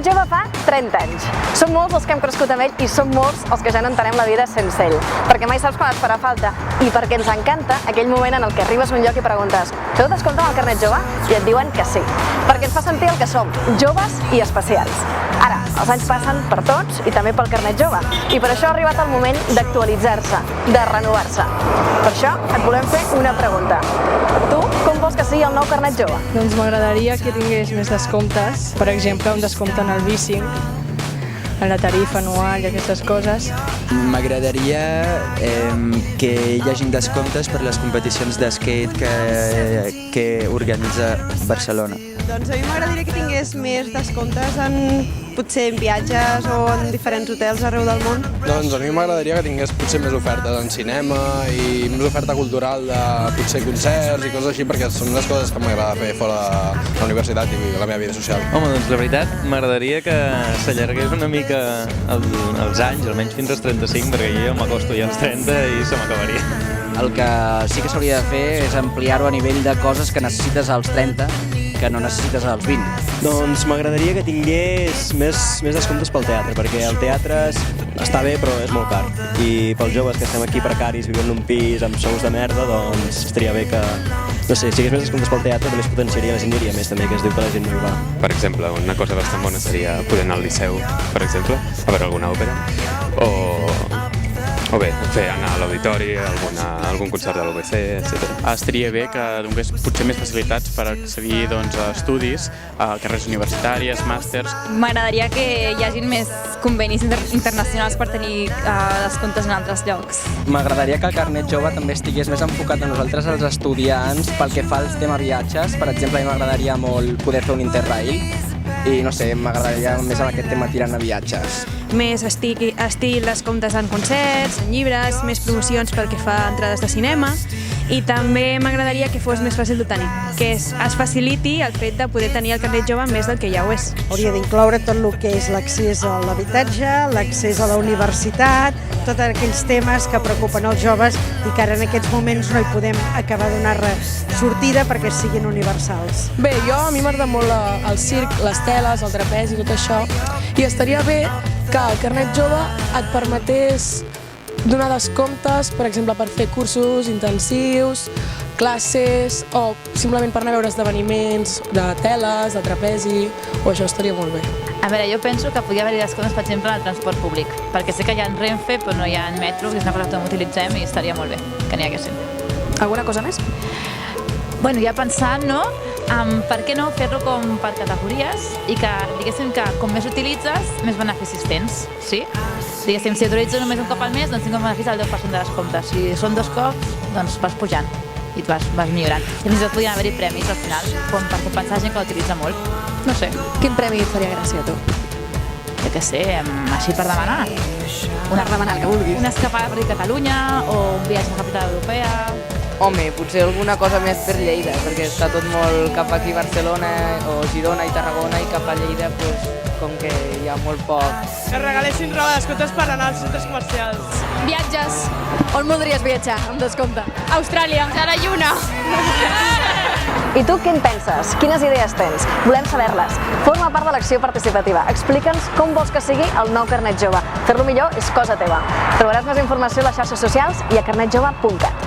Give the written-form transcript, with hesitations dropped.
jove fa 30 anys. Som molts els que hem crescut amb ell i som molts els que ja no entenem la vida sense ell, perquè mai saps quan et farà falta i perquè ens encanta aquell moment en el que arribes a un lloc i preguntes «Feu descompte amb el carnet jove?» i et diuen que sí, perquè ens fa sentir el que som, joves i especials. Ara, els anys passen per tots i també pel carnet jove, i per això ha arribat el moment d'actualitzar-se, de renovar-se. Per això et volem fer una pregunta. Tu, com vols que sigui el nou carnet jove? Doncs m'agradaria que tingués més descomptes, per exemple, un descompte en el bicing, en la tarifa anual i aquestes coses. M'agradaria que hi hagin descomptes per les competicions d'skate que organitza Barcelona. Doncs a mi m'agradaria que tingués més descomptes potser en viatges o en diferents hotels arreu del món. Doncs a mi m'agradaria que tingués potser més ofertes en cinema i més oferta cultural de potser concerts i coses així, perquè són les coses que m'agrada fer fora de la universitat i la meva vida social. Home, doncs la veritat m'agradaria que s'allargués una mica els anys, almenys fins als 35, perquè jo ja m'acosto ja als 30 i se m'acabaria. El que sí que s'hauria de fer és ampliar-ho a nivell de coses que necessites als 30 que no necessites als 20. Doncs m'agradaria que tingués més descomptes pel teatre, perquè el teatre està bé però és molt car. I pels joves que estem aquí precaris, vivint en un pis amb sous de merda, doncs estaria bé que, no sé, si hi hagués més descomptes pel teatre també es potenciaria, la gent diria més també, que es diu que la gent no hi va. Per exemple, una cosa bastant bona seria poder anar al Liceu, per exemple, a veure alguna òpera, o bé, anar a l'auditori, algun concert de l'UBC, etc. Estaria bé que donés potser més facilitats per accedir a estudis, a carreres universitàries, màsters. M'agradaria que hi hagin més convenis internacionals per tenir descomptes en altres llocs. M'agradaria que el carnet jove també estigués més enfocat a nosaltres, els estudiants, pel que fa als temes viatges. Per exemple, a mi m'agradaria molt poder fer un Interrail i no sé, m'agradaria més en aquest tema tirant a viatges. Més estil descomptes en concerts, en llibres, més promocions pel que fa a entrades de cinema, i també m'agradaria que fos més fàcil d'obtenir, que es faciliti el fet de poder tenir el carnet jove més del que ja ho és. Hauria d'incloure tot el que és l'accés a l'habitatge, l'accés a la universitat, tots aquells temes que preocupen els joves i que ara en aquests moments no hi podem acabar de donar sortida perquè siguin universals. Bé, a mi m'agrada molt el circ, les teles, el trapezi i tot això, i estaria bé que el carnet jove et permetés donar descomptes, per exemple, per fer cursos intensius, classes o simplement per anar a veure esdeveniments de teles, de trapezi, o això estaria molt bé. A veure, jo penso que podria haver-hi descomptes, per exemple, en el transport públic, perquè sé que hi ha en Renfe, però no hi ha en metro, que és una cosa que utilitzem i estaria molt bé que n'hi haguessin. Alguna cosa més? Bueno, ja pensant, no? Per què no fer-lo com per categories i que, diguéssim, que com més utilitzes, més beneficis tens, sí? Diguéssim, si utilitzes només un cop al mes, doncs tinc un benefici del 10% de descompte. Si són 2 cops, doncs vas pujant i et vas millorant. I fins i tot podien haver-hi premis al final, com per compensar gent que l'utilitza molt. No sé. Quin premi et faria gràcia a tu? Jo què sé, així per demanar. Per demanar el que vulguis. Una escapada per Catalunya o un viatge a la capital europea. Home, potser alguna cosa més per Lleida, perquè està tot molt cap aquí a Barcelona o Girona i Tarragona, i cap a Lleida, com que hi ha molt poc. Que regalessin roba de descomptes per anar als centres comercials. Viatges. On voldries viatjar amb descompte? Austràlia. Serà lluna. I tu què en penses? Quines idees tens? Volem saber-les. Forma part de l'acció participativa. Explica'ns com vols que sigui el nou carnet jove. Fer-lo millor és cosa teva. Trobaràs més informació a les xarxes socials i a carnetjove.cat.